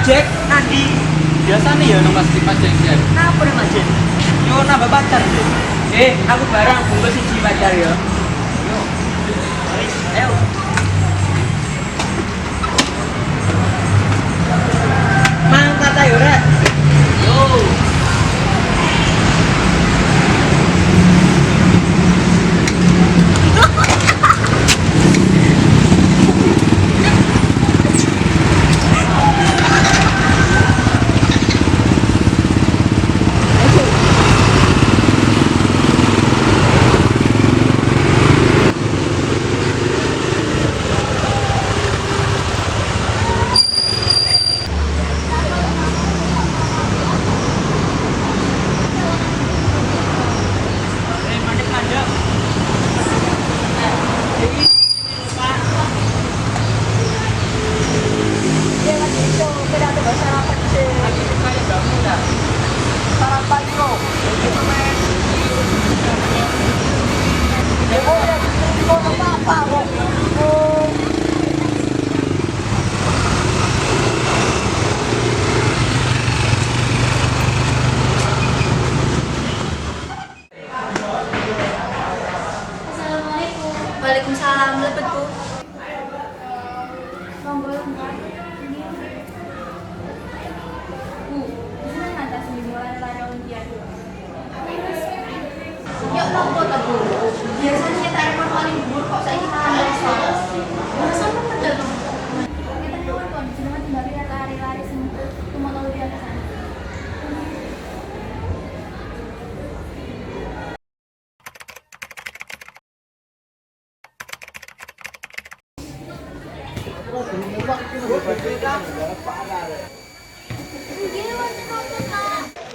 Jack, nanti Biasanya ya nang pasti pas Jack. kenapa nih Mas Jack? Yo nambah pacar deh. Aku barang bungkus siji pacar ya. Yo. Ayo. Mang kata yo rek. Yo. Assalamualaikum. Waalaikumsalam. Lepet Bu. Monggo Mbak. Bu, gimana atas dimulai lari olimpiade? Yuk nopo ta Bu? Biasanya tak rekon paling dhuwur kok saiki malah leso. Rasane pedal to. Kita nyuwun kon jenengan timbali lari-lari sing tumut olimpiade sana.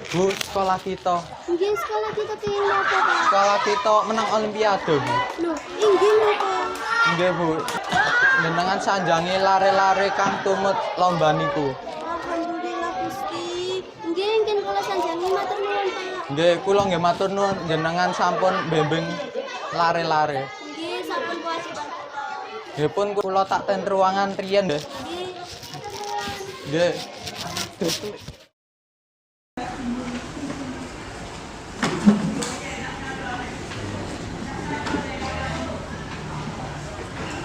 Bu, sekolah kita. Inggih sekolah kita pengen apa Pak? Sekolah kita menang olimpiade, Bu. Loh, inggih lho Pak. Nggih, Bu. Jenengan sanjangi lare-lare kang tumut lomba niku. Alhamdulillah Gusti. Inggih ingkang kula sanjangi matur nuwun Pak. Nggih, kula nggih matur nuwun jenengan sampun bimbing lare-lare. Inggih sampun kewajiban kula. Nggih pun kula tak ten ruangan riyen nggih. Nggih. Nggih.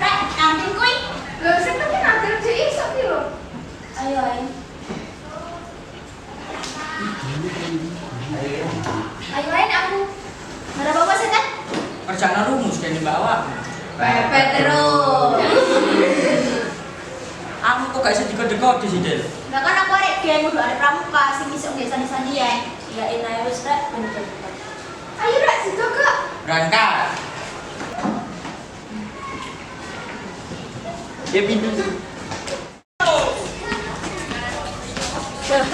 Rek, kantin kuwi. Lho, sing penting ngambil di iso ki lho. Ayo, ayo. Ayo lain aku. Ada apa sih kan? Kerjaan rumus kayak di bawah. Pepet terus. Aku kok gak bisa dikode-kode sih, Del. Nah kan aku arek dia kudu arek pramuka sing iso ngesani-sani ya. Iyain ae wis rek bener. Ayo rek situ kok. Berangkat. Ya pindah.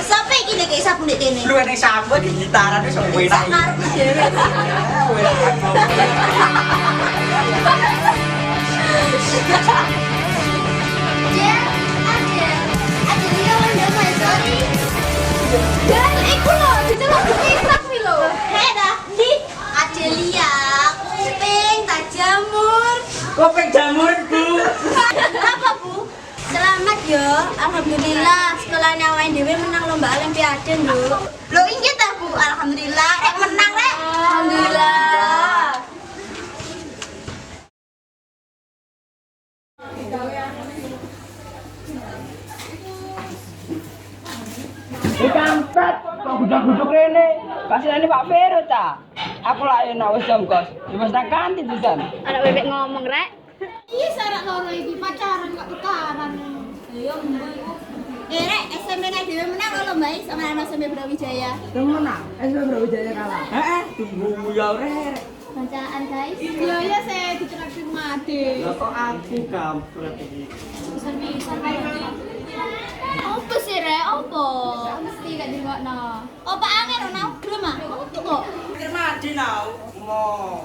Sampai iki nek sabun nek kene. Lu enek sambut di gitaran wis sok enak. Karep dhewe. Dan iku lho, diceluk diisak wi lho. Heh dah, di Adelia, kuping tak jamur. Kopeng jamur, Bu. Apa, Bu? Selamat ya, alhamdulillah sekolahnya awake dhewe menang lomba olimpiade, Nduk. Lho inggih ta, Bu? Alhamdulillah, rek menang rek. Alhamdulillah. Kampret, kok gudang-gudang rene? Kasih Pak Vero ta? Aku lah enak wis jongkos. Wis nang kantin pisan. Anak bebek ngomong rek. Iya sarak loro iki pacaran kok tukaran. Iya, mbok iku. Rek, SMP nek dhewe menang lho, Mbak, sama anak SMP Brawijaya. Temenan, SMP Brawijaya kalah. Tunggu ya rek. Bacaan, guys. Iya ya saya ditraktir Made. Lah kok aku kampret iki. Bisa-bisa apa sih, Rek? Apa? Mesti gak dirungokno. Apa angin ana belum ah? Apa kok? Mati nau. Mo.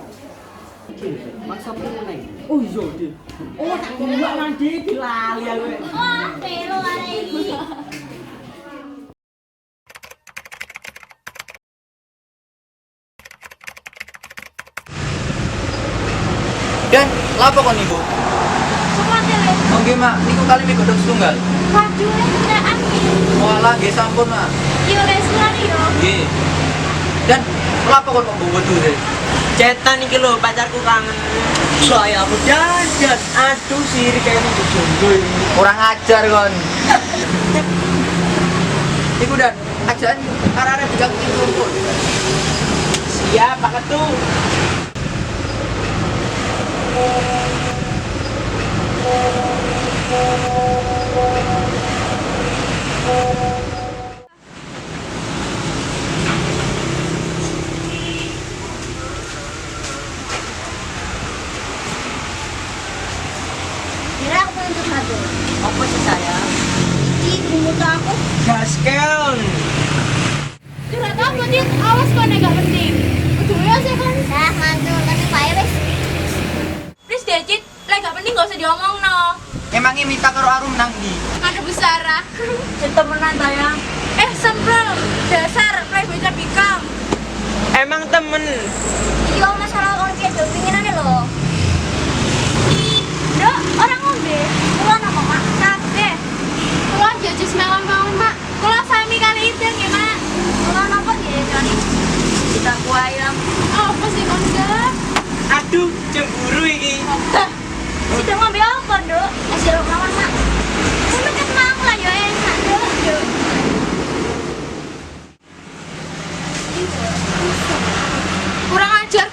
Maksa meneng. Oh iya, Dik. Oh, tak ngomong nang Dik dilali aku. Wah, pelo arek iki. Dan lapo kon niku? Cuma tele. Nggih, Mak, niku kali mik godhong setunggal. Waduh, tidak angin. lah, nggih sampun, Mak. Iya wes mulai yo. Nggih. Dan kenapa kok mbok wedu sih? Cetan iki lho pacarku kangen. Saya aku jajan. Aduh siri kayak ini jomblo ini. Kurang ajar kon. Iku dan ajaan arek-arek bilang kumpul. Siap Pak Ketu. Kira aku tuntut satu. Apa sih sayang? Ih, bungut aku. Gaskel. Curhat apa, Dit? Awas kok nek gak penting. Ujungnya sih kan. Nah, mantul tapi Pak wes. Please deh, Cit. Lek gak penting gak usah diomong no. Emangnya minta karo Arum nang ndi? Ada besara. Temenan sayang. Semprol. Dasar playboy bikam. Emang temen. Iya masalah orang dia tuh pinginannya loh. Dok, orang ngombe. Pulang apa mak? Kabeh. Kula jajus mawon-mawon, Mak. Kula sami kali itu nggih, Mak. Pulang apa dia kan? Kita kuayam. Apa sih kon gak? Aduh, cemburu iki. Sudah ngombe apa dok? Nasi rok lawan mak. Sudah kenal lah ya enak dok.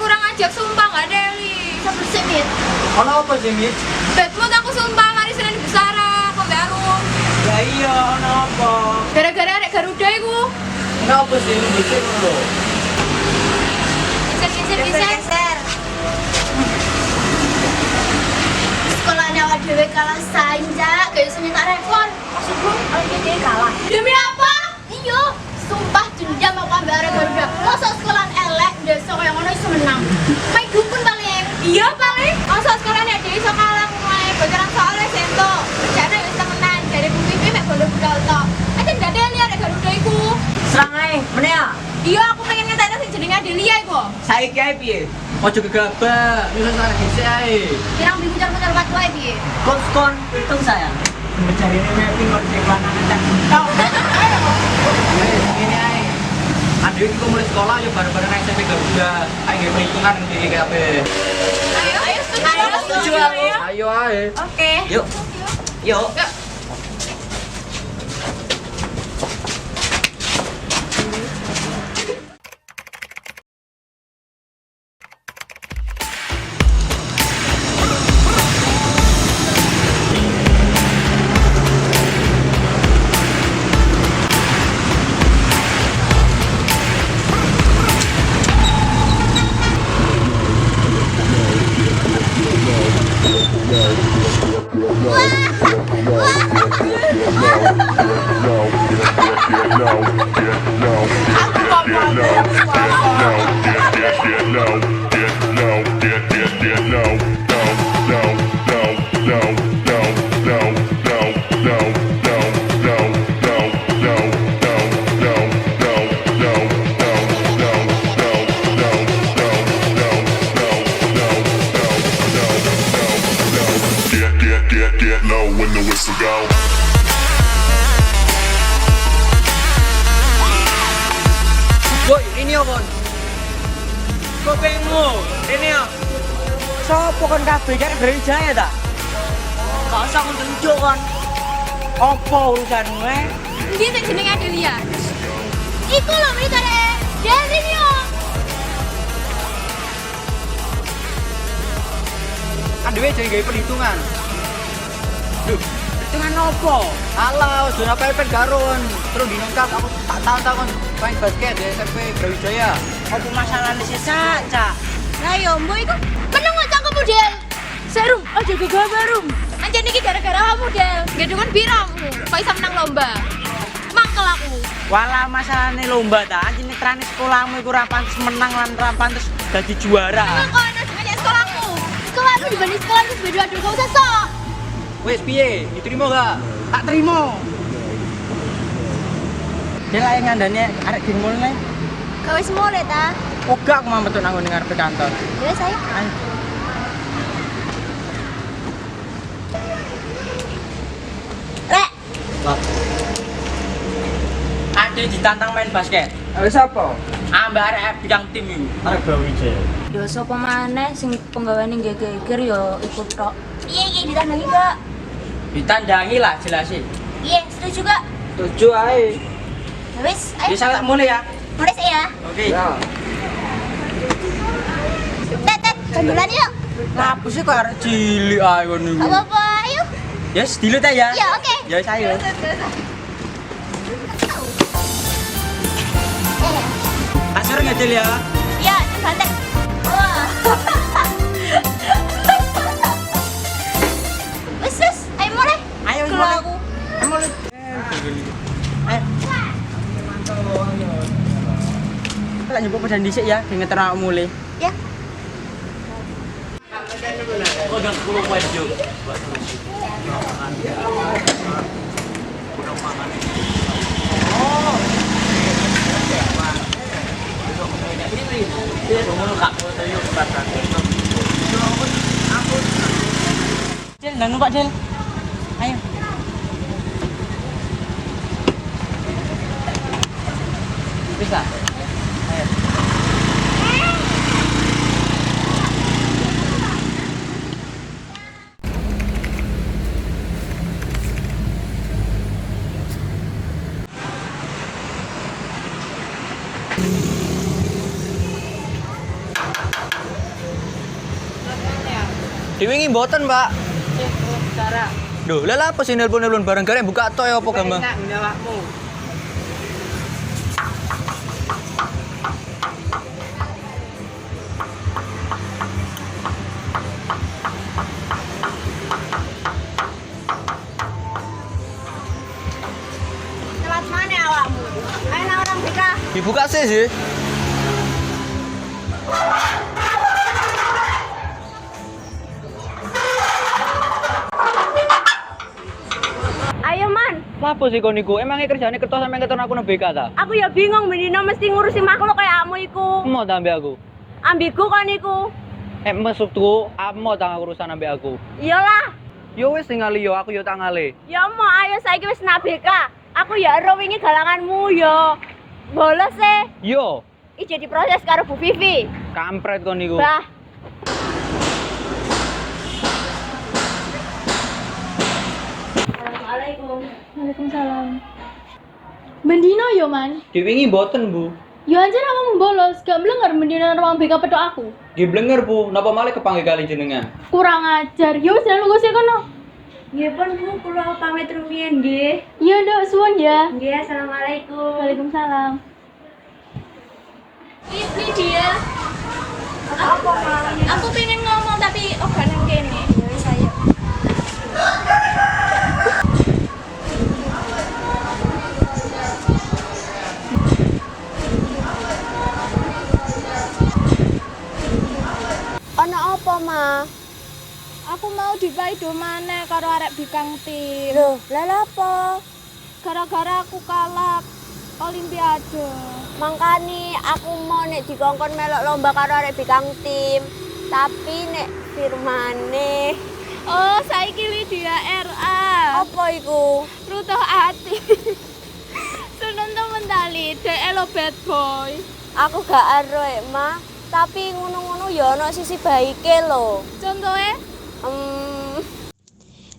Kurang ajar, sumpah gak Deli. Bisa bersemit. Ono apa sih, Mit? Bedmut aku sumpah mari Senin besara, kok mbak Arum. Ya iya, ono apa? Gara-gara arek Garuda iku. Kenapa sih lu becek lho? Geser. Sekolahnya awak dewe kalah sainja, kayak seni tak rekor. Maksudku, kalau dia kalah. Demi apa? Iya, sumpah dendam aku ambil arek Garuda. Masa sekolah elek, desa kayak ngono iso menang. Main dukun paling. Iya paling. Masa sekolah nek dhewe iso kalah mulai bocoran soalnya sento. Kerjane wis temenan dari Bu Pipi mek bondo-bondo tok. Aja gak ada arek Garuda iku. Serang ae, meneh ya. Iya, aku pengen ngeteni sing jenenge Adelia iku. Saiki ae piye? Ojo gegabah, nyusun sana dhisik ae. Kirang bimucar-mucar batu ae piye? Kon hitung sayang. Mencari ini mapping kon sing lanang cak. Tau. Wes, ngene ae. Adewe iki mulai sekolah yo bareng-bareng nang SMP Garuda. Ayo nggih perhitungan iki kabeh. Ayo Setuju aku. Ayo ae. Oke. Yuk. Yuk. Get low when the whistle go. Boy, ini apa? Kopengmu, ini ya. Sopo kon kabeh cari Brawijaya ta? Gak usah kon tunjuk kon. Apa urusanmu Ndi sing jenenge Adelia? Iku lho beritane. Dari yo. Adewe jadi gawe perhitungan. Duh, hitungan apa? Alah, zona pepet garun. Terus dinongkap aku tak tahu-tahu main basket di SMP Brawijaya. Apa masalahnya sih Cak? Lah yo mbok iku meneng kok cangkemmu, Del. Serum, aja gegabah rum. Anjen iki gara-gara kamu, Del. Gedungan biramu, kok iso menang lomba. Mangkel aku. Walah masalahnya lomba ta, anjing netrane sekolahmu iku ora pantes menang lan ora pantes dadi juara. Kok ana dengan sekolahku? Sekolahku dibanding sekolahku beda aduh gak usah sok. Wes piye? Diterima gak? Tak terima. Dia lah yang ngandane arek geng mulai. Kau wis mulai ta? Ogak aku mau metu nang ngene ngarep kantor. Ya saya. Ayo. Rek, sing ditantang main basket. Wis apa? Ambek arek bidang tim iku. Arek Brawijaya. Yo sapa maneh sing penggaweane geger yo ikut tok. Iya, ditandangi Kak. Ditandangi lah jelas sih. Iya, setuju Kak. Setuju ae. Ya wis, ayo. Bisa tak mulai ya? Mulai sih ya. Oke. Ya. Tet, bandulan yuk. Ngapa sih kok arek cilik ae ngono iku? Apa-apa, ayo. Yes, dilut aja. Ya, oke. Ya saya. Kasur ngedel ya. Ya, bantek. Wah. Wis, ayo mulai. Ayo Kalau mulai. aku. Mulai. Ayo. Lah nyebut pada dhisik ya, dengan terang mulai. Ya. Oh, udah 10 poin juga. Cil, jangan lupa Cil. Ayo. Bisa. Ayo. Diwingi mboten, Pak. Cara. Duh, lha apa sih nelpon-nelpon bareng garek buka tok ya apa gampang? Enak nyawakmu. Telat mana awakmu? Ayo lah orang BK. Dibuka sih. Ayo man, Lapo sih kon niku? Emangnya kerjane kertas sampe keton aku nang BK ta? aku ya bingung mendino mesti ngurusi makhluk kayak kamu iku. Mau ta ambek aku? Ambigu kan iku. Maksudku, mau ta urusan ambek aku? Iyalah. Yo wis ningali yo, aku yo tak ngale. Ya mau ayo saiki wis nak BK. Aku ya ero wingi galanganmu yo. Bolos e. Yo, Iki diproses karo Bu Vivi. kampret kon niku. Bah, Assalamualaikum. Waalaikumsalam. Mendino yo man. Diwingi mboten, Bu. Yo anjir awakmu bolos, gak mlenger mendino ruang BK pedok aku. Nggih blenger, Bu. Napa malih kepanggih kali jenengan? Kurang ajar. Yo wis nunggu sih kono. Nggih pun Bu, kula pamit rumiyin nggih. Iya, Nduk, suwun ya. Nggih, assalamualaikum. Waalaikumsalam. Ini dia. Aku pengen ngomong tapi gak nang kene. Ya wis ayo. Ono apa, Ma? Aku mau dipaido maneh karo arek bikang tim. Loh, lah apa? Gara-gara aku kalah olimpiade. Mangkani aku mau nek dikongkon melok lomba karo arek bikang tim. Tapi nek firmane Oh, saiki Lydia RA. apa iku? Ruto ati. Seneng temen tali, dhek lo bad boy. Aku gak ero, Ma. Tapi ngono-ngono ya ono sisi baike lho. Contohnya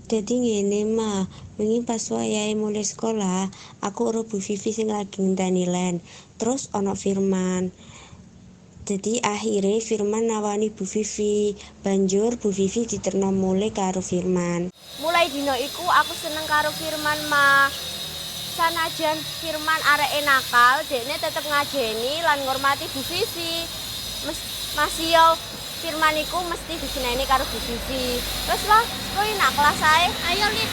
Dadi ngene mah, wingi pas wayahe mulai sekolah, aku karo Bu Vivi sing lagi ngenteni len. Terus ana Firman. Jadi akhirnya Firman nawani Bu Vivi. Banjur Bu Vivi diterno mulai karo Firman. Mulai dino iku aku seneng karo Firman, Ma. Sanajan Firman areke nakal, dekne tetep ngajeni lan ngormati Bu Vivi. Masih yo Firman iku mesti diseneni karo Bu Vivi. Terus lah, kowe nak kelas ae. Ayo, Lid.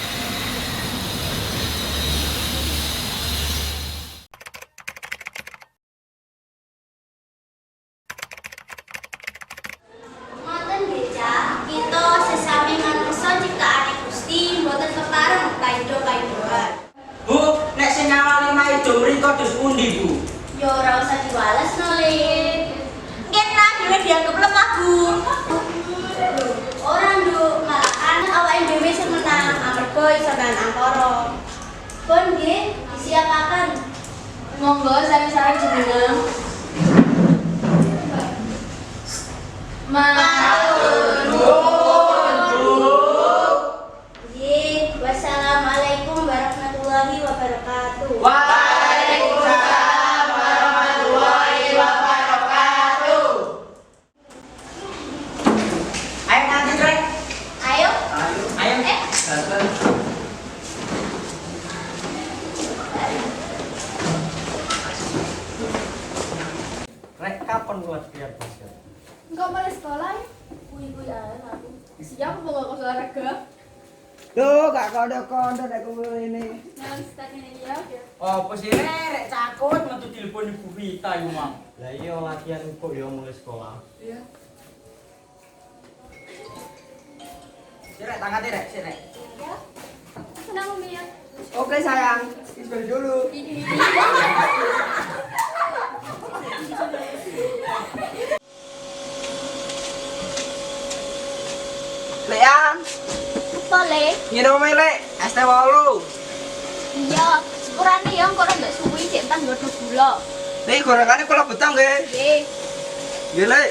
Ngoten beca, kita sesami manusia ciptaane Gusti mboten kepareng kaido-kaidoan. Bu, nek sing ngawali maido mriko dus pundi, Bu? Ya ora usah diwales no, Lid. Kena dhewe dianggap lemah, Bu. Ora, Nduk, malahan awake dhewe sing menang amarga iso nahan angkara. Pun nggih, disiapaken. Monggo sareng-sareng jenengan. Wassalamualaikum warahmatullahi wabarakatuh. Waalaikumsalam warahmatullahi wabarakatuh. Ayo nanti Rek. Ayo. Ayo. Rek, kapan buat biar basket? Enggak boleh sekolah ya? Kui-kui aja aku. Siapa mau nggak olahraga? Loh, gak kode-kode nek kumpul ini. Jangan statement dia. Apa sih rek cakut metu telepon Ibu Vita yo, Mang. Lah iya latihan kok ya mulai sekolah. Iya. Rek tangate rek, sik rek. Ya. Senang Umi ya. Oke sayang, istirahat dulu. Ini. Leang, Boleh. minum melek, es teh walu. Iya, sepurane ya kok ndak suwi cek tan nggodho gula. Nih gorengannya kula betang nggih. Nggih. Nggih, Lek.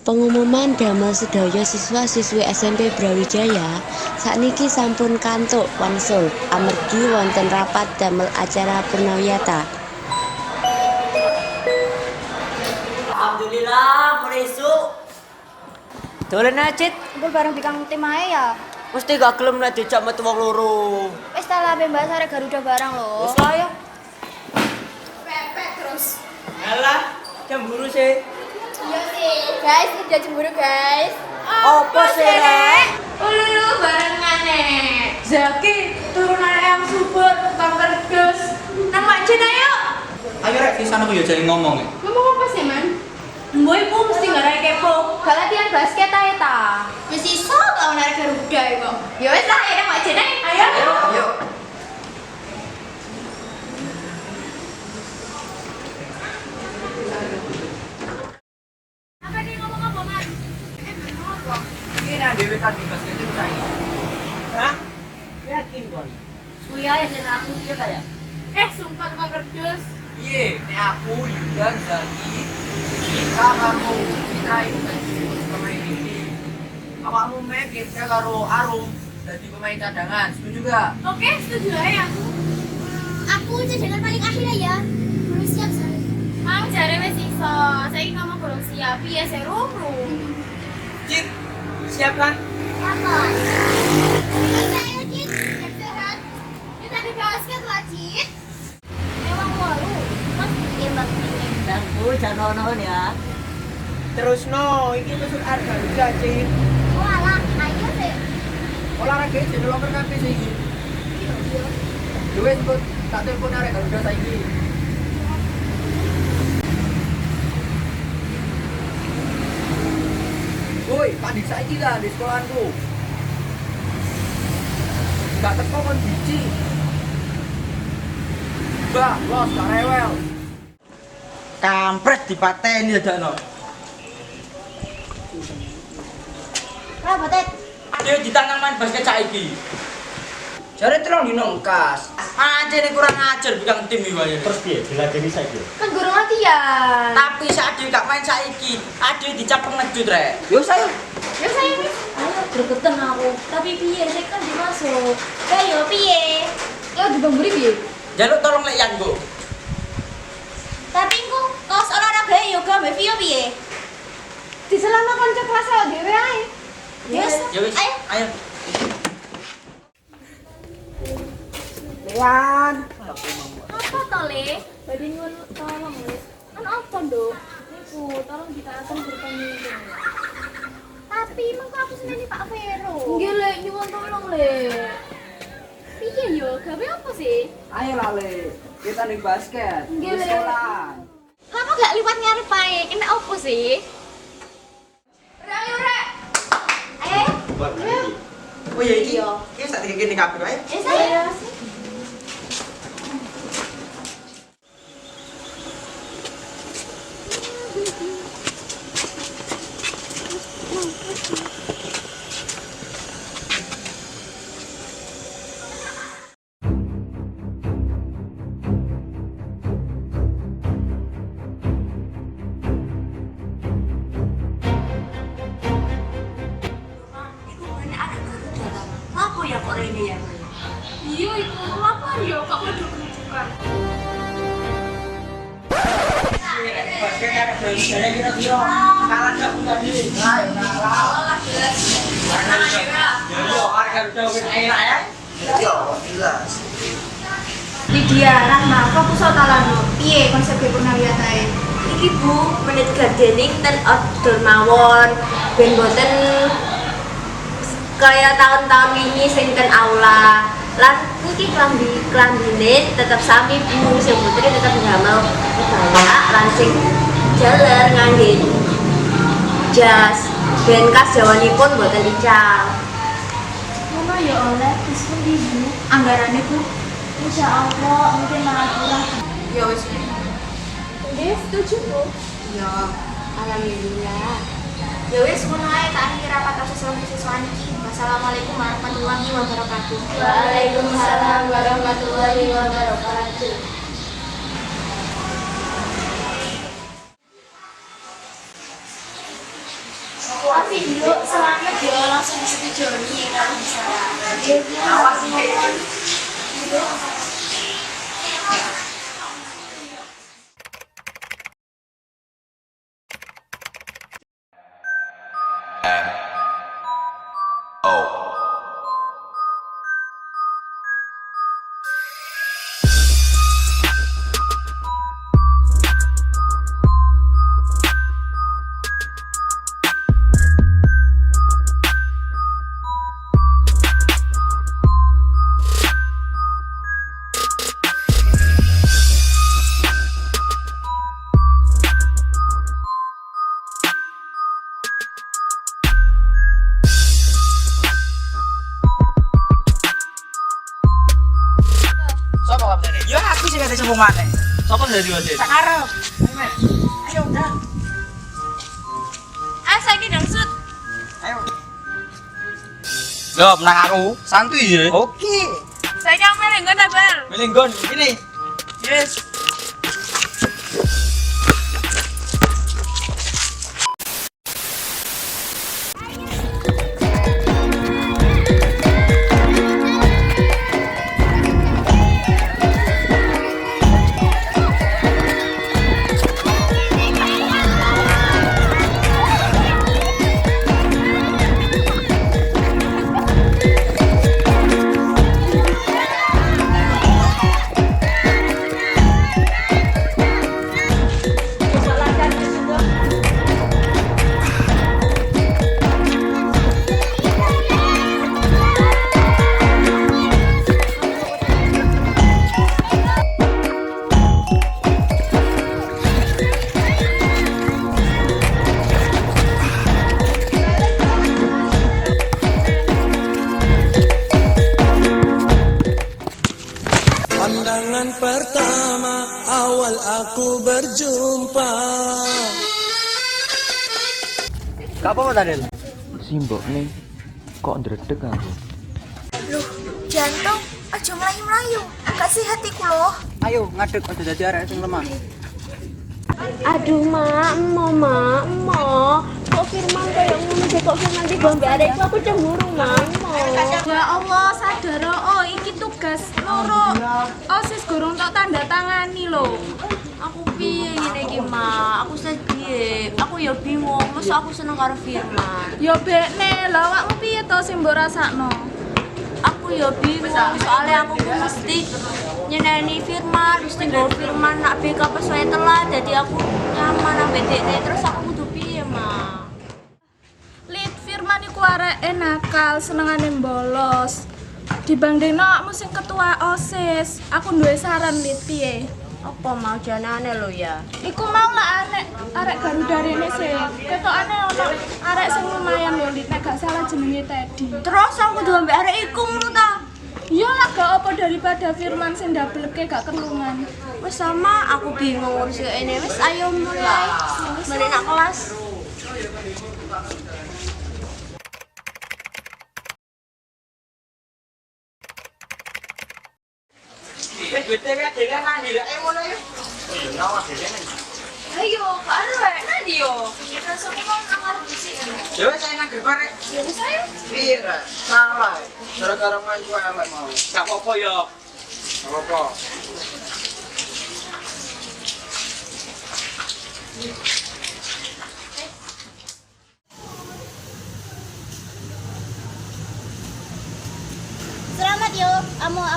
Pengumuman damel sedaya siswa-siswi SMP Brawijaya sakniki sampun kantuk wangsul amargi wonten rapat damel acara Purnawiyata. Alhamdulillah mulai esuk. Dolen acit, Kumpul bareng bikang tim ae ya. mesti gak gelem nek dijak metu wong loro. Wis ta lah Mbak Sare Garuda barang lho. Wis lah ya. Pepet terus. Alah, cemburu sih. Iya sih. Guys, udah cemburu guys. Apa sih rek? Ululu barengan Zaki turunan yang subur tukang kerdus. Nang Makjid ayo. Ayo Rek, di sana aku ya jadi ngomong ya. Ngomong apa sih, Man? Mbok iku mesti ngarep kepo. Gak latihan basket ae ta. Wis iso kok narik Garuda kok. Ya wis lah, ayo Makjid ae. Ayo. Ayo. Apa nih ngomong-ngomong, Man? Ini nang dhewe tadi basket itu saya. Hah? Yakin kon? Kuya ya nek aku iya kayak. Sumpah tukang kerdus. Iya, nek aku juga Zaki. Kita karo kita itu tadi pemain ini. Awakmu mekit ya karo Arum jadi pemain cadangan. Setuju gak? Oke, setuju ae aku. Aku cadangan paling akhir ya. Belum siap Sare. Mau jare wis iso. Saiki kamu belum siap ya seruru. Cik, siap kan? Apa? Ayo Cid, sehat. Kita di basket lah, Cid. Memang baru. Mas tembak ini. Bangku jangan nonton ya. Terus no, ini masuk harga juga Cik. Walah, ayo sih. Olahraga jadi loker kabeh sih iki. Yo wis kok tak telepon arek Garuda saiki. Woi, panik saiki lah di sekolahanku. Gak teko kon biji. Bah, los gak rewel. Kampret dipateni dadakno. Kenapa, Tet? Dia ditantang main basket saiki. Jare telung dino engkas. Anjene kurang ajar bikang tim iki wae. Terus piye? Diladeni saiki. Kan guru latihan. Tapi saat dia gak main saiki, ade dicap pengejut rek. Yo saya. Ya saya wis. Ayo gregetan aku. Tapi piye sih kan dimasuk. Ayo piye? Ya dibamburi piye? Jaluk tolong lek yang go. Tapi engko kaos olahraga yoga mbek Vio piye? Diselama kanca kelas dhewe ae. Yes. Ya wis, Ayo. ayo. Leang. Apa to, Le? Badhe nyuwun tolong, Le. Kan apa, Nduk? Niku, tolong ditaatan bertanya. Tapi emang aku seneni Pak Vero. Nggih, Le, nyuwun tolong, Le. Piye yo? Gawe apa sih? Ayo lah, Le. Kita nih basket. Nggih, Di Le. sekolah. Kamu gak liwat ngarep ae. Kena opo sih? Ayo, Rek. Ayo. Oh ya iki. Iki sak dikene kabeh wae. Eh saya. karek dosane kira-kira kalah dak tadi. Lah ya kalah. Yo arek Garuda wis enak ya. Yo, jelas. Lydia, Rahma, fokus talan lho. Piye konsep Purnawiyah tae? Iki Bu, menit gardening ten outdoor mawon. Ben boten kaya tahun-tahun wingi sing ten aula. Lan iki klambine tetep sami Bu, sing putri tetep ngamel kebaya lan sing jaler ngangge jas. Ben kas jawanipun boten ical. Ngono ya oleh wis pundi Bu? Anggarane Bu? Insyaallah mungkin kurang. Ya wis. Nggih, setuju Bu. Ya, alhamdulillah. Ya wis ngono ae tak akhiri rapat siswa-siswa niki. Wassalamualaikum warahmatullahi wabarakatuh. Waalaikumsalam warahmatullahi wabarakatuh. Tapi dulu selamat ya langsung disetujui kalau bisa. Awas sih. Sopo kaptene? Yo aku sing kate sapa maneh. Sopo dadi wasit? Tak arep. Ayo udah. Saiki ndang sut. Ayo. Yo, menang aku. Santuy ya. Oke. Saiki aku milih nggon ta, Bal? Milih nggon ini. Yes. Pandangan pertama awal aku berjumpa. Kapo tadi? Simbok nih, kok ndredeg aku? Loh, jantung aja melayu-melayu. Kasih hatiku loh. Ayo ngadeg aja dadi arek sing lemah. Aduh mak, mak. Kok Firman kayak ngono sih, kok Firman di gombe arekku aku cemburu mak. Ya Allah, sadar oh iki tugas loro. OSIS gorong tok tanda tangani lho. Aku piye ngene iki mak, aku sedih. Aku ya bingung, masa aku seneng karo Firman. Ya bekne, lha awakmu piye to sing mbok rasakno? Aku ya bingung, soalnya aku mesti nyeneni Firman, mesti nggawa Firman nak BK pas wae telat, jadi aku nyaman ambek dekne, terus aku kudu piye mak? Lid Firman iku arek nakal, senengane bolos. Dibandingno awakmu sing ketua OSIS, aku duwe saran Lid piye? Apa mau janane lo ya? Iku mau lah arek Garuda rene sih. Ketokane ono arek sing lumayan lho Lid, nek gak salah jenenge Teddy. Terus aku kudu ambek arek iku ngono ta? Iya lah gak apa daripada Firman sing ndableke gak kerlungan. Wes sama aku bingung ngurus ini, wes ayo mulai. Balik nak kelas. Ayo, karo enak yo. Rasa kok nang arep sih. Ya wis saya nang gerbang rek. Ya wis ayo. Piye rek? Salah. Gara-gara main cuek elek mau. Gak apa-apa ya. Gak apa-apa.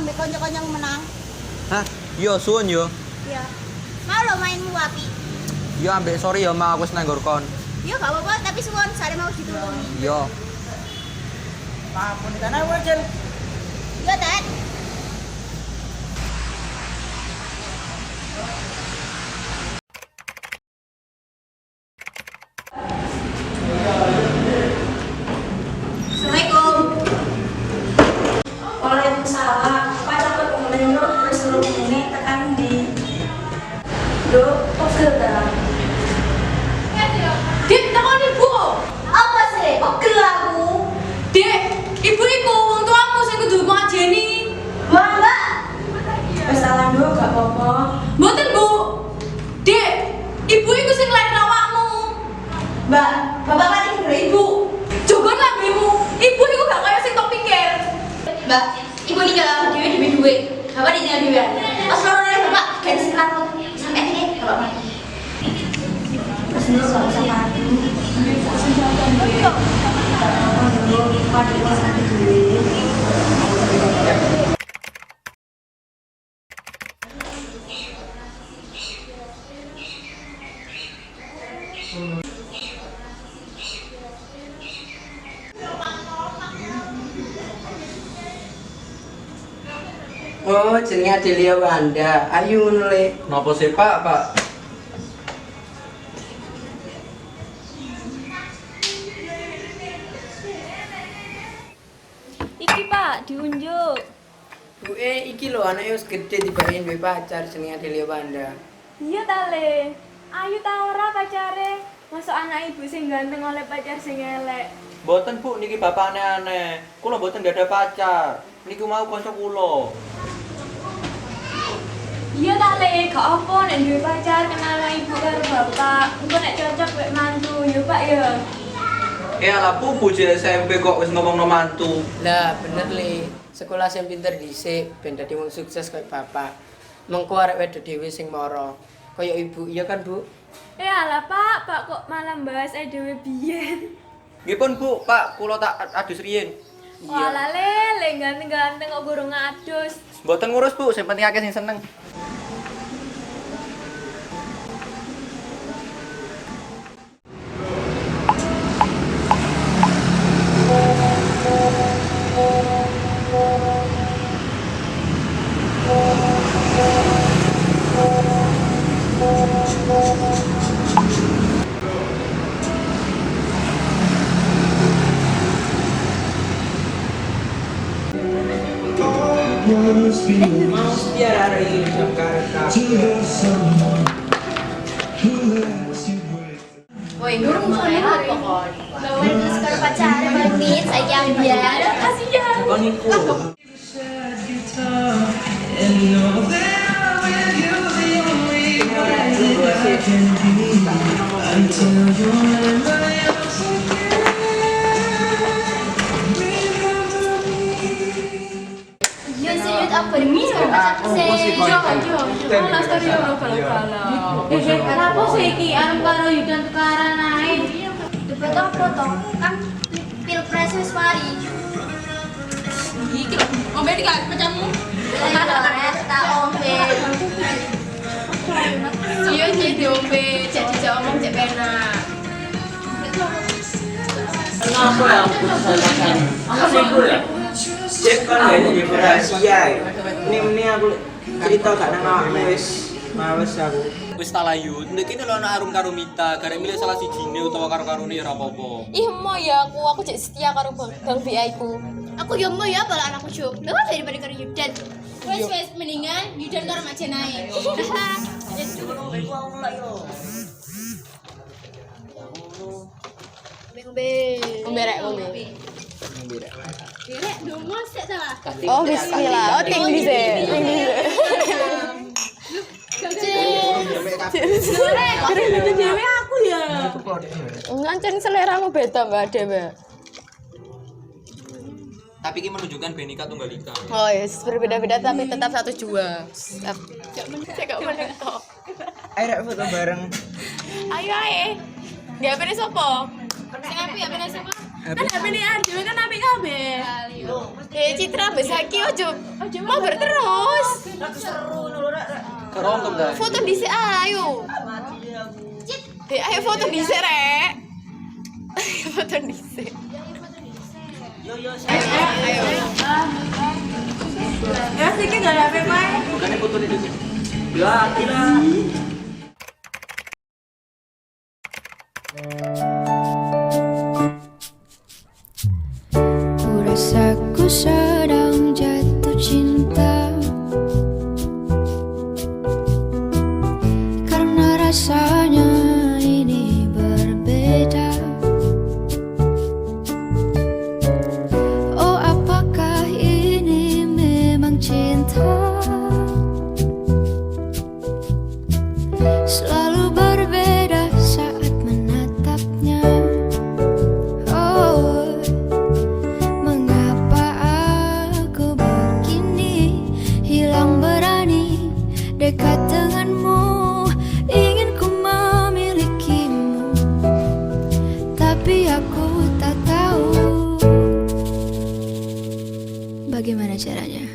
ambek kanca-kanca menang. Hah? Yo suwun yo. Iya. Mau lo mainmu api. Yo ambek sorry yo Ma, aku wis nang nggon kon. Yo gak apa-apa, tapi suwon sare mau ditulungi. Yo. Maafun tanah wajan. Yo, Tet. Assalamualaikum. Waalaikumsalam. Pacar kok menurut disuruh ini tekan di pegel dah. Dik, takon ibu. Apa sih? Pegel aku. Dik, ibu iku wong tuamu sing kudu ngajeni. Mbak. Wis salah nduk gak apa-apa. Mboten, Bu. Dik, ibu iku sing lair awakmu. Mbak, bapak kan ini ibu. Jogon lambemu. Ibu iku gak kaya sing tok pikir. Mbak, ibu ninggal aku dhewe demi duit. Bapak ditinggal dhewe. Pas lorone bapak gak disekat sampai ini bapak mati. Terus ini gak usah mati. Oh, jenenge Adelia Wanda. Ayu ngono le. Napa sih Pak? Iki Pak, diunjuk. Bu iki lho anake wis gedhe dibanding duwe pacar jenenge Adelia Wanda. Iya ta Le. Ayu ta ora pacare? Masuk anak ibu sing ganteng oleh pacar sing elek. Mboten Bu, niki bapak aneh-aneh. Kula mboten gak ada pacar. Niku mau kanca kula. Iya ta Le, gak apa nek duwe pacar kenal ibu karo bapak. Engko nek cocok wek mantu, yo Pak ya. Ya lah Bu, bocil SMP kok wis ngomongno mantu. Lah bener le. Sekolah sing pinter dhisik ben dadi wong sukses koyo bapak. Mengko arek wedok dhewe sing mara. Kaya ibu, iya kan Bu? Alah Pak kok malah bahas dhewe biyen. Nggih pun Bu, Pak, kula tak adus riyin. Walah Le ganteng-ganteng kok gurung ngadus. Mboten ngurus Bu, sing penting akeh sing seneng. Mau biar hari ini Jakarta. Woi, gurung soalnya apa kon? Terus karo pacare pamit sayang biar. Kasih ya. Kon iku. Yo sih apa ini karo pacare sih. Kalau story ora kalau-kalau. Kenapa sih iki arep karo Yudan tukaran ae? Debat apa toh? Kan pilpres wis mari. Iki lho, ngombe iki gak pacarmu. Pilpres tak ombe. Iya, jadi diombe, cek dijak omong cek penak. Kenapa ya? Aku sibuk ya. Cek kan gak rahasia. Ini aku cerita gak nang awakmu wis males aku. Wis tak layu, nek kene lho ana Arum karo Mita, garek milih salah sijine utawa karo-karone ya ora apa-apa. Ih, mo ya aku cek setia karo Bang BI ku. Aku yo mau ya bala anakku cuk. Lha kok daripada karo Yudan. Wes mendingan Yudan karo Mak Jenai. Ya cuk ngombe ku ngono yo. Ngombe rek ngombe. Rek dungo sik ta. Oh, bismillah. Oh, ting dise. Ting dise. Dewe aku ya. Ngancen seleramu beda Mbak Dewe. Tapi ini menunjukkan Benika Tunggal Ika. Oh yes, berbeda-beda tapi tetap satu jua. Saya gak menentok. Ayo rek foto bareng. Ayo ae. Gak beres apa? Sing api ya beres apa? Kan HP ini Arjo kan apik kabeh. Citra besaki ojo mau berterus. Kerongkep dah. Foto dhisik ayo. Ayo foto dhisik rek. Foto dhisik. Ayo. Ya siki gak ada HP main. Bukannya foto di sini. Ya, kira. Ku rasa ku sedang jatuh cinta, karena rasanya ini berbeda. Oh, apakah ini memang cinta? Selalu berbeda saat menatapnya. Oh, mengapa aku begini, hilang berani dekat denganmu, ingin ku memilikimu, tapi aku tak tahu bagaimana caranya.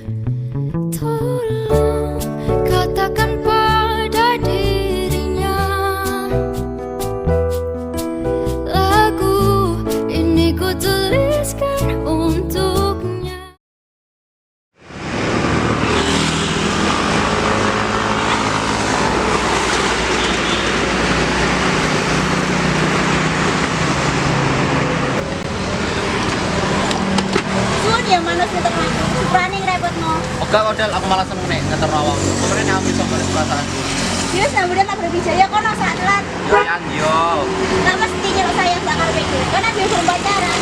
Tolong katakan pada dirinya, lagu ini ku tuliskan untuknya. Sun yang mana sih teman? Berani ngerepotno. Oke, Odel, aku malah seneng nih ngeter awak. Kemarin ambil sama perasaanku. Dia sambil tak berbijaya kono saat telat. Yo yang yo. Gak mesti nyuruh saya bakal pikir. Karena dia belum pacaran.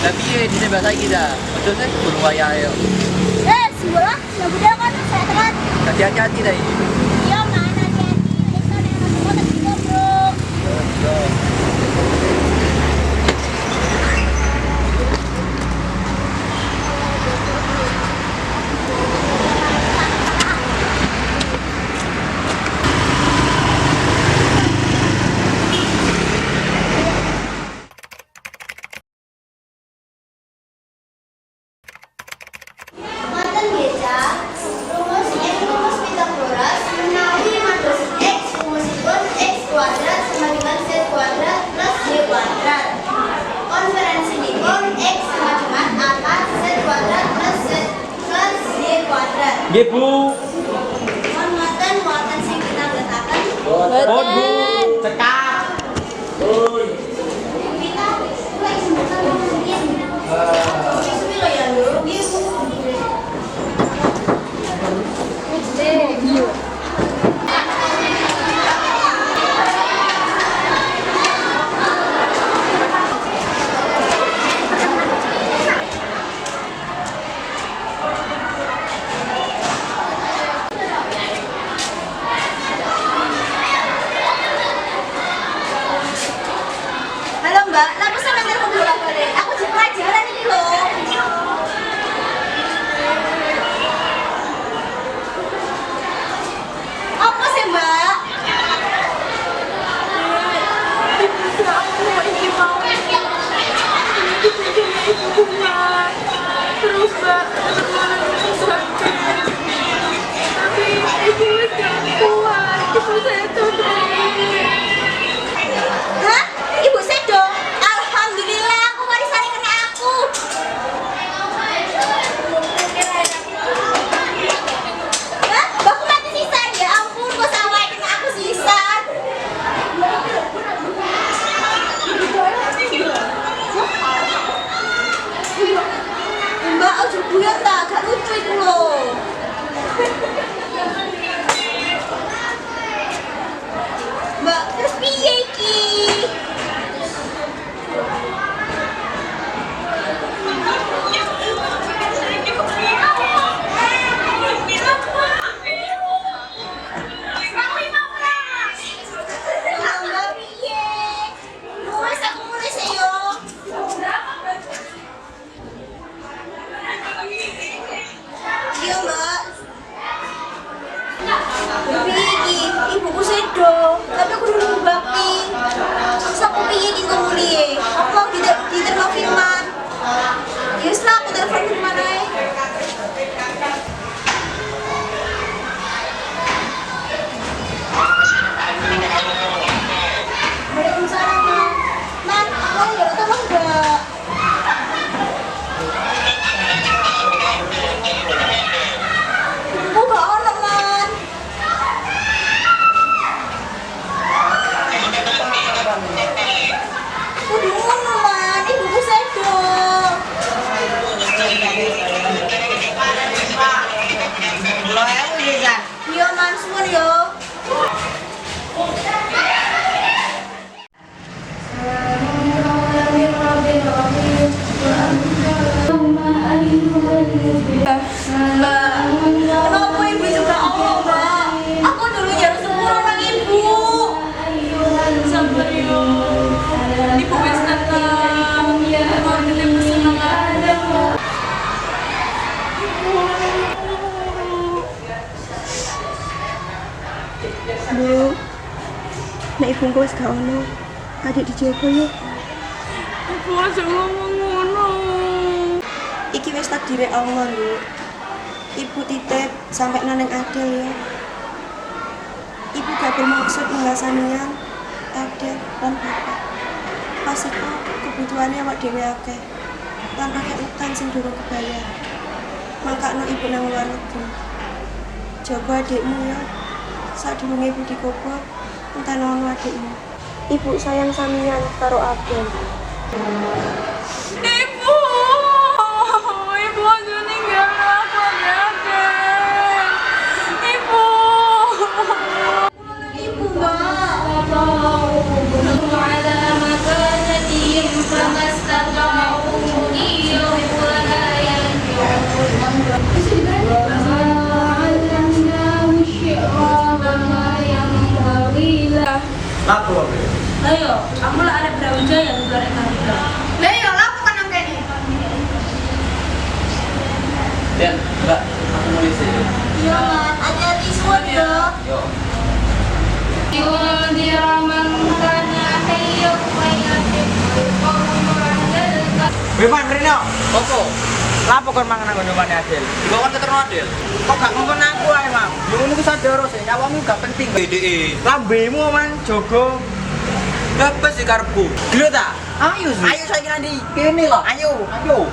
Tapi ya di bahasa kita. Betul sih bulu waya yo. Sebelah, udah kan saya telat. Hati-hati dah ini. Iya, mana hati-hati. Besok ada yang mau tapi goblok. Yo. Mantan beca, rumus X rumus Pythagoras menawi matus X rumusipun X kuadrat sama dengan Z kuadrat plus Y kuadrat. Konferensinipun X sama dengan atas Z kuadrat plus Y kuadrat. Nggih, Bu. Mohon ngoten wonten sing kita letakkan. Bon, Bu. Cekak. Kita mulai sebentar mungkin. Suwi lo ya lho. Halo Mbak, lalu sampai telepon dulu boleh? Aku jadi pelajaran ini loh. Apa sih Mbak? Terus Mbak, sakit. Tapi ibu gak kuat, ibu saya tuh. Hah? Ibu sedo? Alhamdulillah, aku warisan kena aku. Hah? Baku mati sisan? Ya ampun, kok sawai kena aku sisan. Mbak, ojo guyon tak? Bu, nek ibu engko wis gak ono, adik dijogo yo. Ibu aja ngomong ngono. Iki wis takdire Allah, Bu. Ibu titip sampai naneng Adel ya. Ibu gak bermaksud ninggal sampeyan, Adel lan Bapak. Pas iku kebutuhannya awak dhewe akeh. Lan akeh utang sing durung kebayar. Mangkakno ibu nang luar negeri. Jaga adikmu ya. Sadurunge ibu dikubur, entenono adikmu. Ibu sayang sampeyan karo Adel. Ibu aja ninggal aku Adel. Ibu. Ibu, Mbak. على مكانتهم فما استطاعوا ولا يرجعون علمناه الشعر وما ينبغي له. Lapo wae. Ayo, kamu lah ada Brawijaya yang luar Garuda. Lah ya lapo kan nang kene. Dan Mbak, aku mau lise. Iya, hati-hati semua dong. Yo. ينذر من كان حيا ويحب القوم عدل. Bevan Rino. Opo? Lapo kon mangan nang ngomane Adel? Dibawa keterno Adel. Kok gak ngomong aku ae, Mam? Yo ngono ku sadaro sih, nyawamu gak penting. DDE. Lambemu man jogo. Apa sih karepku? Gelo ta? Ayo sih. Ayo saiki nanti. Kene lah. Ayo. Ayo.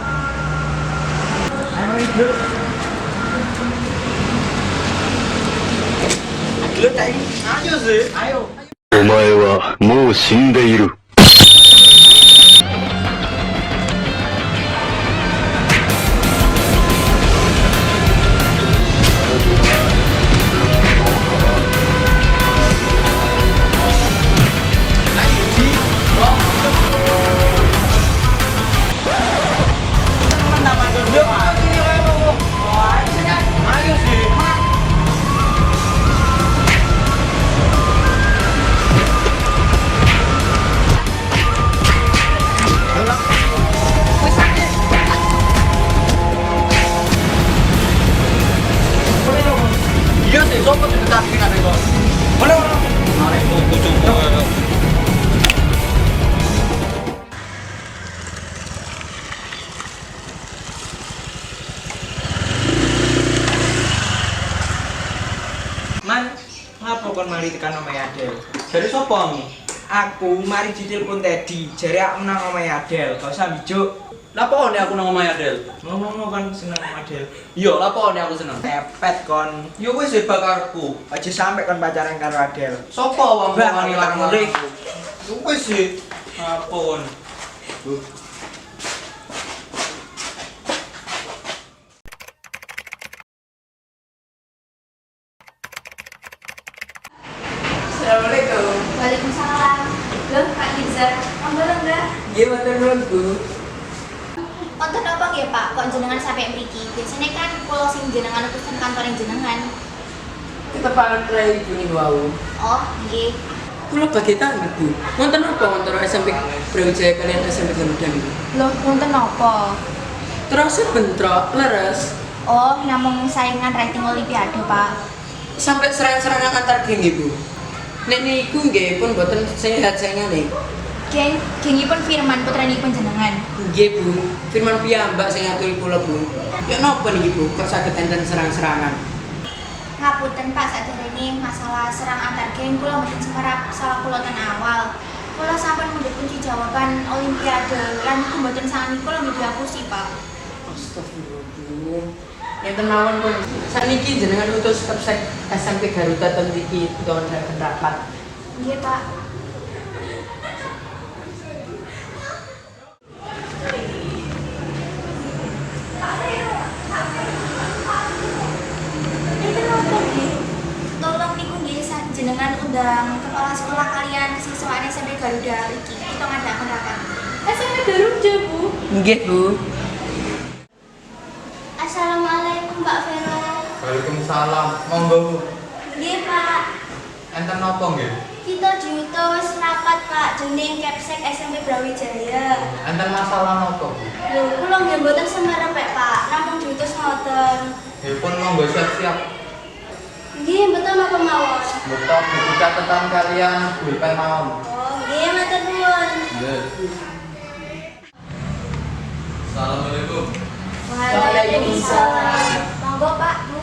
Ayo gelo. Gelo ta iki? Ayo sih. Ayo. お前はもう死んでいる。Iya sih, sopo sing ditarik nang kene. Mana? Arek buku coba. Man, ngapa kon mari tekan omahe Adel? Jadi sopo kamu? Aku mari ditelepon Teddy, jare aku nang omahe Adel. Gak usah bijuk. Lapo nek aku nang omahe Adel? Ngomong kan seneng Adel. Iya, lapo nek aku seneng. Tepet kon. Yo wis hebat karepku. Aja sampe kon pacaran karo Adel. Sopo wong Mbak, wani tak larang mulai. Yo wis sih. Apun. Assalamualaikum. Waalaikumsalam. Loh, Kak Giza, ambil enggak? Gimana menurutku? Untuk apa nggih Pak? Kok jenengan sampai mriki? Biasanya kan kalau sing jenengan utusan kantor jenengan. Kita pangan rai kuning wau. Oh, nggih. Kulo bagi tangan Bu. Wonten apa antara SMP Brawijaya kalian SMP Garuda niku? Loh, wonten napa? Terus bentrok leres Oh, namung saingan rating olimpiade, Pak. sampai serang-serangan antar geng Ibu. Nek niku nggih pun boten sehat saingane. Gengipun Firman putranipun jenengan. Nggih Bu, firman piyambak sing ngaturi kula Bu. Ya napa niki Bu, kok saged enten serang-serangan? Ngapunten Pak, saderenge masalah serang antar geng kula mboten semerap salah kula ten awal. Kula sampun mundhut kunci jawaban olimpiade lan niku mboten sami kula nggih diapusi, Pak. Astagfirullah. Enten mawon pun sakniki jenengan utus Kapsek SMP Garuda ten mriki utawa rapat. Nggih, Pak. Tolong niku nggih jenengan undang kepala sekolah kalian siswa SMP Garuda iki. Kita ngadakan rapat. SMP Garuda, Bu. Nggih, Bu. Assalamualaikum Mbak Vero. Waalaikumsalam. Monggo. Nggih, Pak. Enten napa nggih? Kita diutus rapat Pak dening Kapsek SMP Brawijaya. Enten masalah napa, Bu? Lho, kula nggih mboten semerep Pak, namung diutus ngoten. Nggih pun monggo siap-siap. Nggih, betul apa mawon? Betul, buku catatan kalian pulpen mawon. Oh, nggih, matur nuwun. Assalamualaikum. Waalaikumsalam. Monggo, Pak, Bu.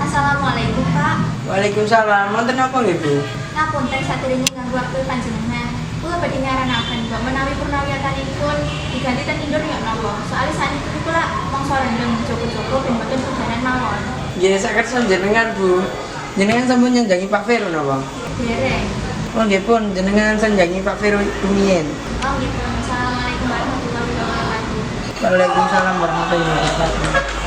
Assalamualaikum, Pak. Waalaikumsalam. Wonten apa nggih, Bu? Ngapunten sadurunge nganggo waktu panjenengan. Kula badhe nyaranaken mbok menawi purnawiyatanipun diganti ten indur ya napa? Soale saniki kula mangsa rendeng joko-joko ben mboten kedanan mawon. Nggih, saged jenengan, Bu. Jenengan sampun nyanjangi Pak Vero napa? Dereng. Oh nggih pun, jenengan sanjangi Pak Vero rumiyin. Oh gitu. Assalamualaikum warahmatullahi wabarakatuh. Waalaikumsalam warahmatullahi wabarakatuh.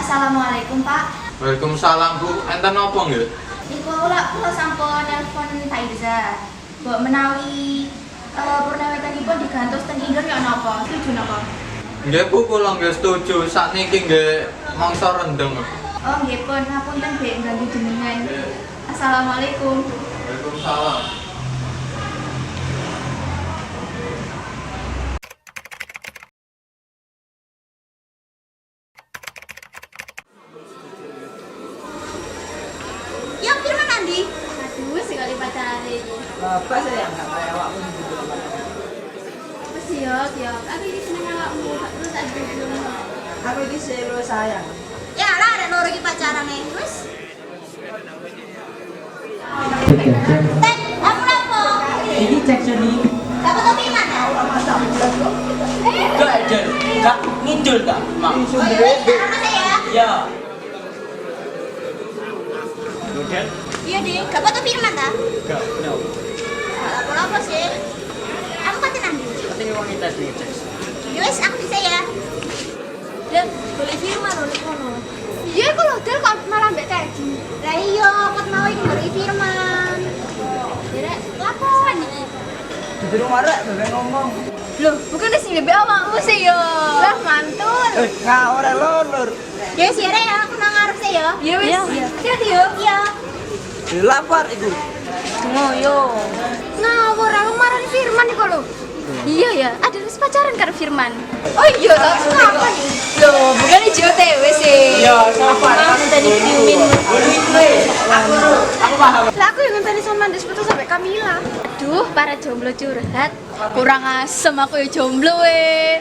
Assalamualaikum, Pak. Waalaikumsalam, Bu. Enten apa nggih? Iku kula sampun nelpon Pak Irza. Mbok menawi purnawiyatanipun digantos ten indur ya napa? Setuju napa? Nggih, Bu, kula nggih setuju. Sakniki nggih mangsa rendeng. Oh nggih pun, ngapunten Dek ganggu jenengan. Assalamualaikum. Waalaikumsalam. Ya firman Andi. Aduh, sekali pacare iki. Bapak saya enggak kayak awakmu gitu. Wes yo, aku iki seneng awakmu, terus tak dulu. Aku iki selo sayang. Ya lah, ada loro iki pacarane. Wes. Tek, aku lapo? Ini cek sini. Kamu tuh firman ya? Enggak ada. Enggak ngidul tak, Mak. Oh iya, sama saya. Ya. Iya deh, kamu tuh firman ta? Enggak, no. Apa sih? Aku katen Andi. Tapi ini wanita nih, cek. Yowes, aku bisa ya. Dan boleh firman oleh kono. Iya, aku loh, kok malah mbak tadi. Lah iya, kok mau iki boleh firman. Jadi, lapor. Di rumah rek, bebek ngomong. Loh, bukan di sini bebek awakmu sih yo. Lah mantul. Nggak ora lolor. Ya sih ya, aku nang ngarep sih yo. Iya wis. Hati yo. Iya. Lapar iku. Ngoyo. Ngawur aku marani Firman iku lho. Iya ya, ada wis pacaran karo Firman. Oh iya, tak kenapa nih? Loh, bukan di JOTW sih. Iya, sabar. Kamu tadi kiumin. Aku paham. Lah aku yang ngenteni sama Mandes putus sampai Kamila. Aduh, para jomblo curhat. Kurang asem aku ya jomblo we.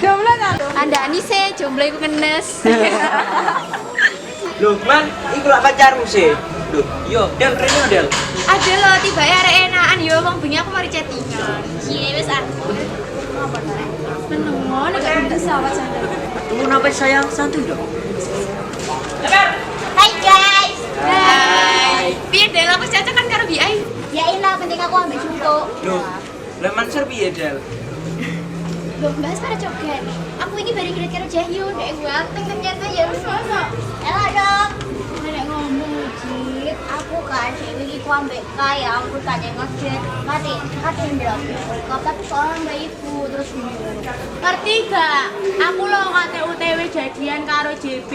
Jomblo ta? Andani sih jomblo iku ngenes. Loh, Man, iku lak pacarmu sih. Loh, yo, Del rene Del. Ada lo tiba ya arek enakan yo wong bengi aku mari chattingan. Iya wis ah. Apa to rek? Menengon gak bisa sawat sampe. Tunggu napa sayang santuy dong. Hai guys. Hai. Piye Del aku cacakan karo Biai? Ya ilah penting aku ambil contoh. Loh, leman serbi ya Del. Loh, bahas para coket. Aku ini baru kira karo Jahyo, nek ganteng ternyata ya wis mosok. Elah dong. Nek ngomong Jit, aku kan dewe iki ku ambek kaya aku tanya ngejet. Mati ndelok. Tapi soalnya mbak ibu terus ngerti gak? Aku lo kate UTW jadian karo JB,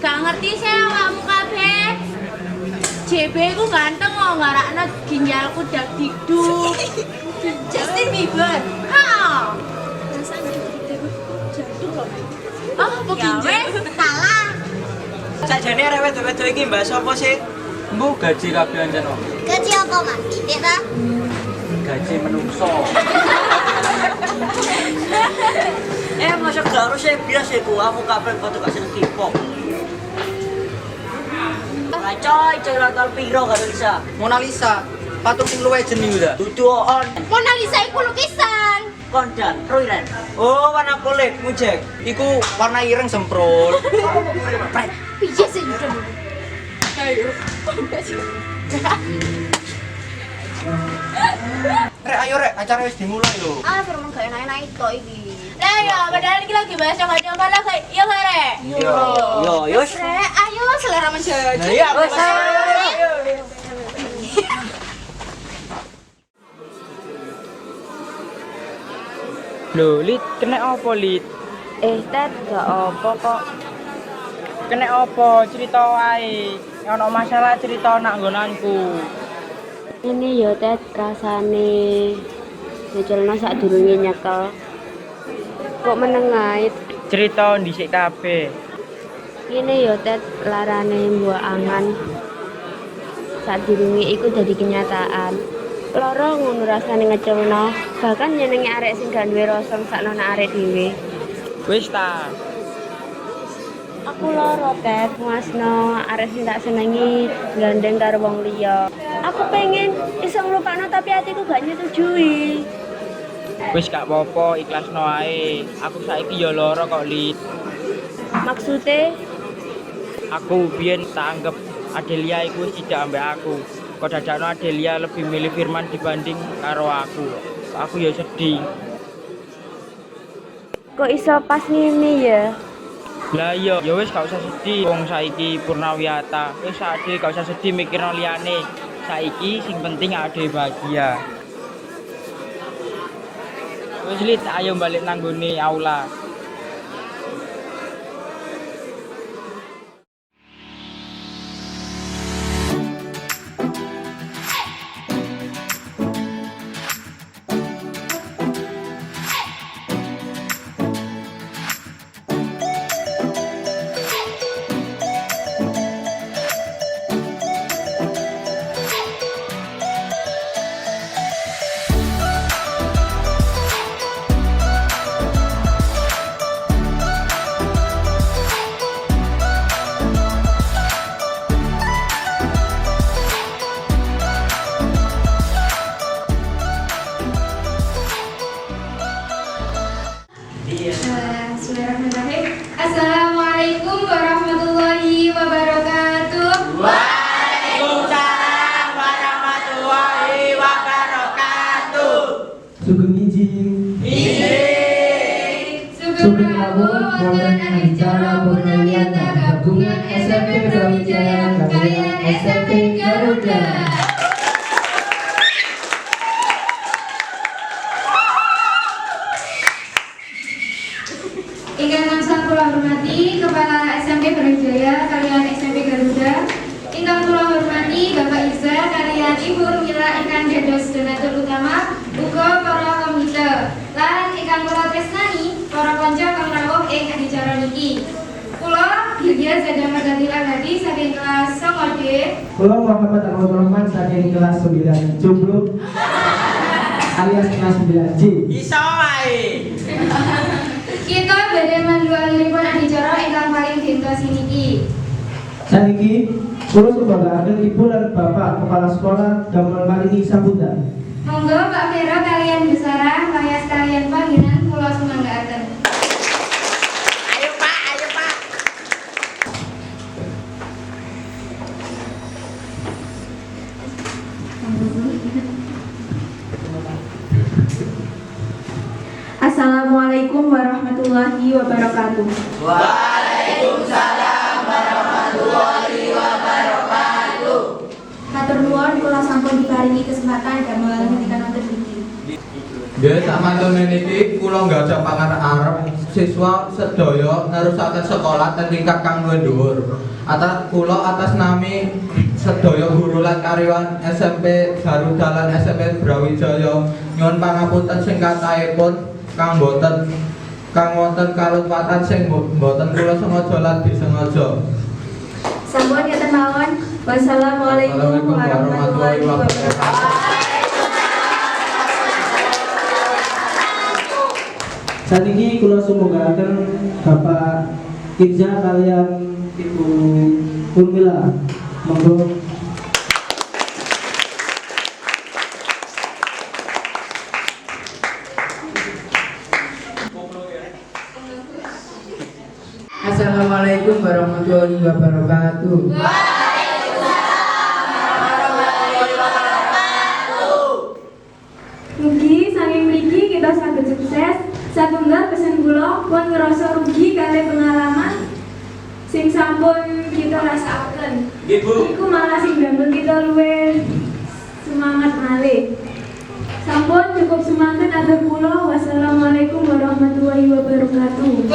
gak ngerti sih awakmu kabeh. JB ku ganteng kok ngarakno ginjalku dak dikduk. Justin Bieber. Ha. Oh, ginjal. Salah. Sakjane arek wedok-wedok iki mbak sapa sih? Mbok gaji kabeh anjen kok. Gaji apa, Mas? Titik ta? Gaji menungso. Masa gak harus saya biasa iku, aku kabeh foto gak seneng K-pop. Coy latar piro gak bisa. Mona Lisa, patung sing luwih jeni udah. Duduan. Mona Lisa iku lukisan. Kondan, Royren. Oh, warna kulit, mujek. Iku warna ireng semprot. Piye sih udah. Rek, ayo rek, acara wis dimulai lho. Ah, firman gak enak-enak itu iki. Lah ya, padahal iki lagi bahas coba-coba lah kayak iya gak rek? Yo, yos. Rek, ayo selera menjadi. Nah, iya, Wes, ayo. Lho, Lid, kena apa, Lid? Ted, gak apa kok. Kena apa? Cerita wae. Ono masalah cerita nak nggonanku. Ini ya Ted, rasane nyecelno sadurunge nyekel. Kok menengait? Cerita dhisik kabeh. Ini ya Ted, larane mbok angan. Sadurunge iku dadi kenyataan. Loro ngono rasane ngecelno, bahkan nyenengi arek sing gak duwe rasa sakno nek arek dhewe. Wis ta. Aku loro Ted, muasno arek sing tak senengi gandeng karo wong liya. Aku pengen iso nglupakno tapi hatiku gak nyetujui. Wis gak apa-apa, ikhlasno ae. Aku saiki ya loro kok, Lid. Maksude Aku biyen tak anggap Adelia iku wis tidak ambek aku. Kok dadakno Adelia lebih milih Firman dibanding karo aku. Aku ya sedih. kok iso pas ngene ya? Lah iya, ya wis gak usah sedih. Wong saiki Purnawiyata. Wis ade gak usah sedih mikirno liyane. Saiki sing penting ade bahagia. Wis Lid, ayo balik nang nggone aula. Assalamualaikum warahmatullahi wabarakatuh. Waalaikumsalam warahmatullahi wabarakatuh. Sugeng izin. Sugeng rawuh wonten acara Purnawiyata Gabungan SMP Brawijaya kaliyan SMP Garuda. Ingkang tansah kula hormati Kepala SMP Brawijaya kaliyan SMP Garuda. Ingkang kula hormati Bapak Iza kaliyan Ibu Rumila ingkang dados donatur utama uga para komite. Lan ingkang kula tresnani para kanca kang rawuh ing adicara niki. Kula Hilya Zada Mardatil Ahadi saking kelas 9D. Kula Muhammad Arwah Rahman saking kelas 9 Jomblo alias kelas 9J. Iso wae. Kita badhe mandu aliripun adicara ingkang paling dintos niki. Saniki kula subagaken Ibu dan Bapak Kepala Sekolah damel maringi sambutan. Monggo Pak Vero kalian Besara layas kalian panggilan kula sumanggaaken. Ayo Pak, ayo Pak. Assalamualaikum warahmatullahi wabarakatuh. Waalaikumsalam warahmatullahi wabarakatuh. Matur nuwun kula sampun diparingi kesempatan damel ngendikan wonten mriki. Nggih, sak mantune niki kula nggajak pangarep siswa sedaya nerusaken sekolah ten tingkat kang luwih dhuwur. Atas nami sedaya guru lan karyawan SMP Garuda lan SMP Brawijaya nyuwun pangapunten sing kathahipun kang wonten kalupatan sing mboten kula sengaja lan disengaja. Sampun ngeten mawon. Wassalamualaikum warahmatullahi wabarakatuh. Saniki kula sumbangaken Bapak Irza kalian Ibu Urmila. Monggo. Assalamualaikum warahmatullahi wabarakatuh. Mugi saking mriki kita saged sukses. Satunggal pesen kula pun ngerasa rugi kali pengalaman sing sampun kita rasakan. Nggih Bu. Iku malah sing damel kita luwih semangat malih. Sampun cukup semangat atur kula. Wassalamualaikum warahmatullahi wabarakatuh.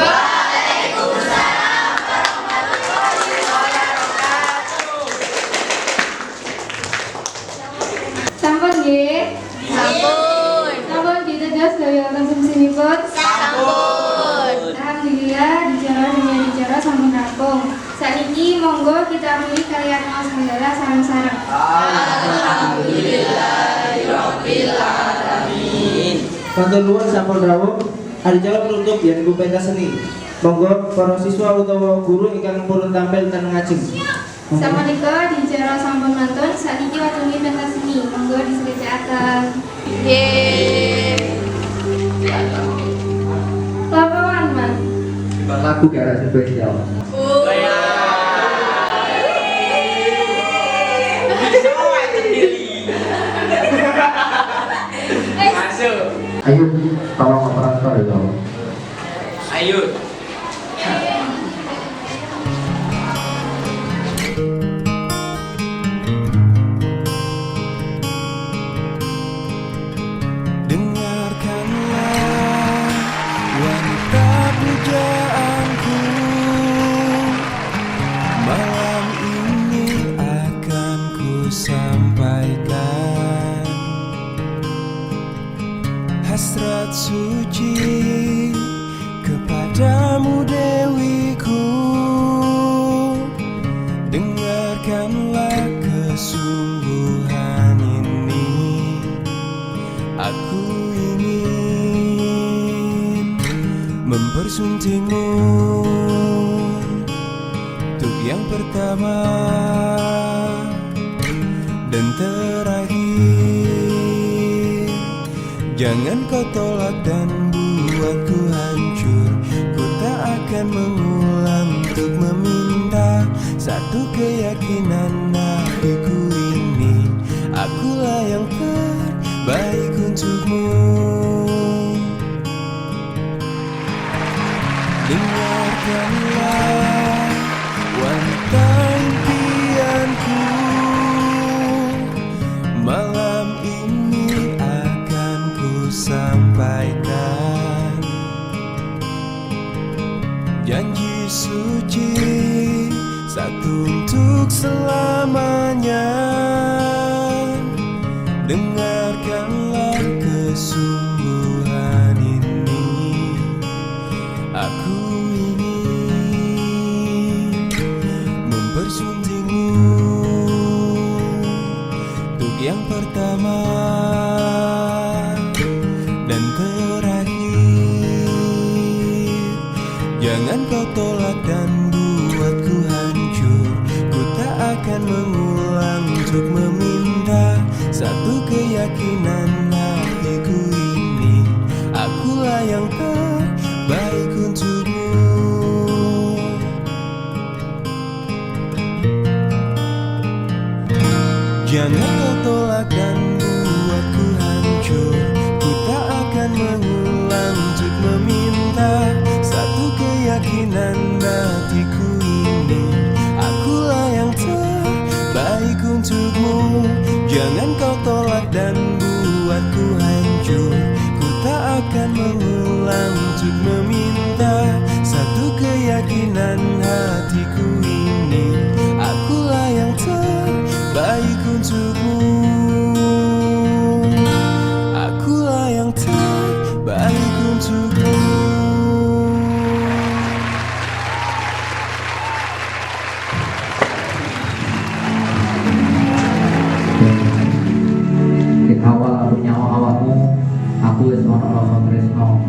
Sampun nggih? Sampun. Sampun ditegas daya konsumsinipun? Sampun. Alhamdulillah dicara dengan dicara sampun rampung. Saiki monggo kita akhiri kalian Mas Mandala sareng-sareng. Alhamdulillahirabbil alamin. Matur nuwun sampun rawuh. Adicara penutup yen iku pentas seni. Monggo para siswa utawa guru ingkang purun tampil ten ngajeng. Sapunika dicara sampun mantun, saiki watungi pentas seni. Monggo diselesaikan. Yeay. Laporan man. Bang lagu gara spesial. Masuk. Ayo, tolong operator ya. Ayo. Dengarkanlah wanita pujaanku, malam ini akan ku sampaikan hasrat suci kepadamu Dewiku. Dengarkanlah kesungguhan ini, aku ingin mempersuntingmu untuk yang pertama dan terakhir. Jangan kau tolak dan buatku hancur. Ku tak akan mengulang untuk meminta satu keyakinan hatiku ini. Akulah yang terbaik untukmu. Dengarkanlah wanita impianku, malam ini akan ku sampaikan janji suci satu untuk selamanya. Dengarkanlah kesungguhan ini, aku ingin mempersuntingmu untuk yang pertama dan terakhir. Jangan kau tolak dan buatku hancur. Ku tak akan mengulang untuk meminta satu keyakinan hatiku ini. Akulah yang terbaik untukmu. Jangan kau tolak dan buatku hancur. Ku tak akan mengulang untuk meminta satu keyakinan hatiku ini. Akulah yang terbaik untukmu. Jangan kau tolak dan buatku hancur. Ku tak akan mengulang untuk meminta satu keyakinan hatiku ini. Akulah yang terbaik untukmu. Akulah yang terbaik untukmu. Awal aku nyawa awakmu, aku wis ana rasa tresno.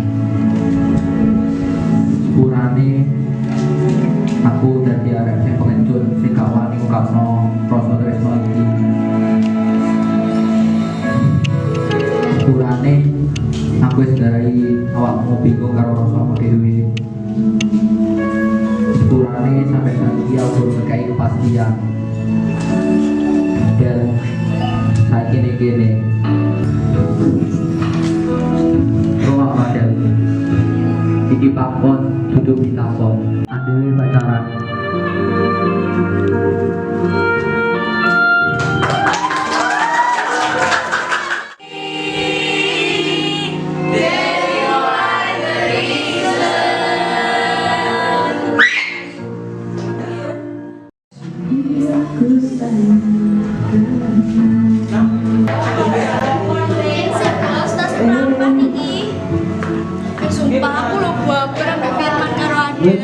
Sepurane aku dadi arek sing pengecut sing gak wani ngungkapno rasa tresno iki. Sepurane aku wis garai awakmu bingung karo rasamu dhewe. Sepurane sampai saiki aku durung ngekei kepastian. Dan saiki kene rumah padel iki pakon duduk di takon adewe pacaran.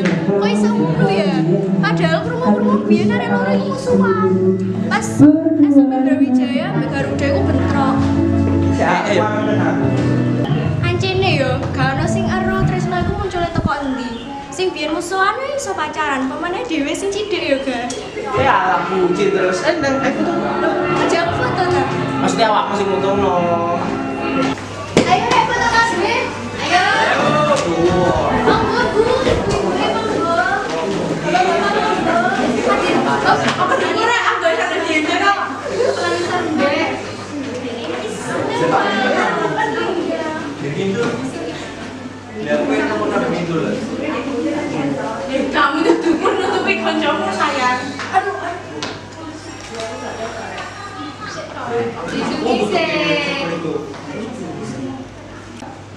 Kok iso ngono ya? Padahal krungu-krungu biyen arek loro iku musuhan. Pas SMP Brawijaya mbek Garuda iku bentrok. Ancene yo, gak ono sing ero tresno iku muncul teko endi. Sing biyen musuhan iso pacaran, pemane dhewe sing cidhek yo, Ga. Ya lah bucin terus. Nang foto. Aja foto ta. Mesti awakmu sing fotono. Ayo rek foto kasih. Ayo. Monggo Bu. Apa dulu rek anggo sana diene kok. Langisan Dek. Pintu. Lihat kowe nemu nang pintu lho. Kamu itu menutupi koncomu sayang. Aduh.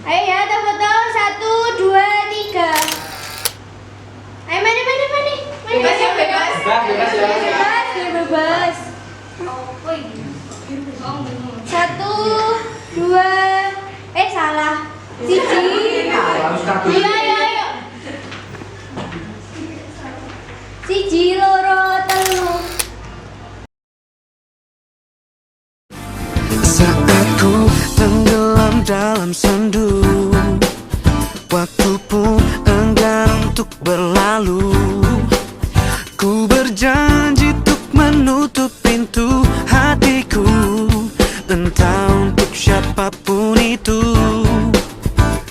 Ayo ya, kita foto 1, 2, 3. Ayo mana. Bebas ya, bebas. Bebas. 1, 2, salah. Siji. Ayo. Siji, loro, telu. Saat ku tenggelam dalam sendu, waktu pun enggan untuk berlalu. Ku berjanji untuk menutup pintu hatiku, entah untuk siapapun itu.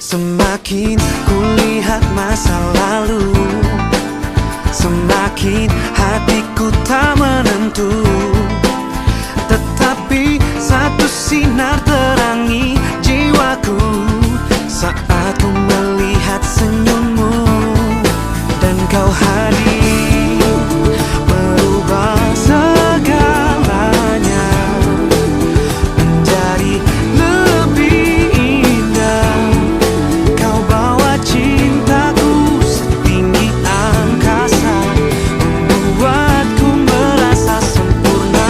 Semakin kulihat masa lalu, semakin hatiku tak menentu. Tetapi satu sinar terangi jiwaku saat ku melihat senyummu, dan kau hadir merubah segalanya menjadi lebih indah. Kau bawa cintaku setinggi angkasa, membuatku merasa sempurna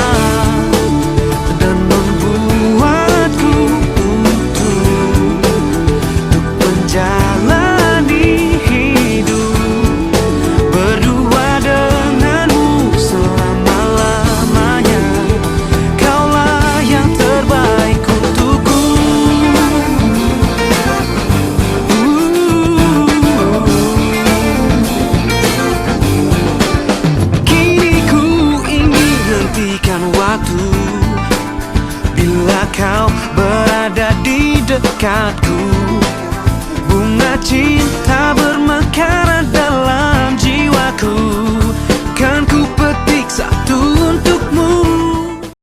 dan membuatku utuh untuk menjalani hidup berdua denganmu selama-lamanya. Kaulah yang terbaik untukku. Kini ku ingin hentikan waktu bila kau berada di dekatku.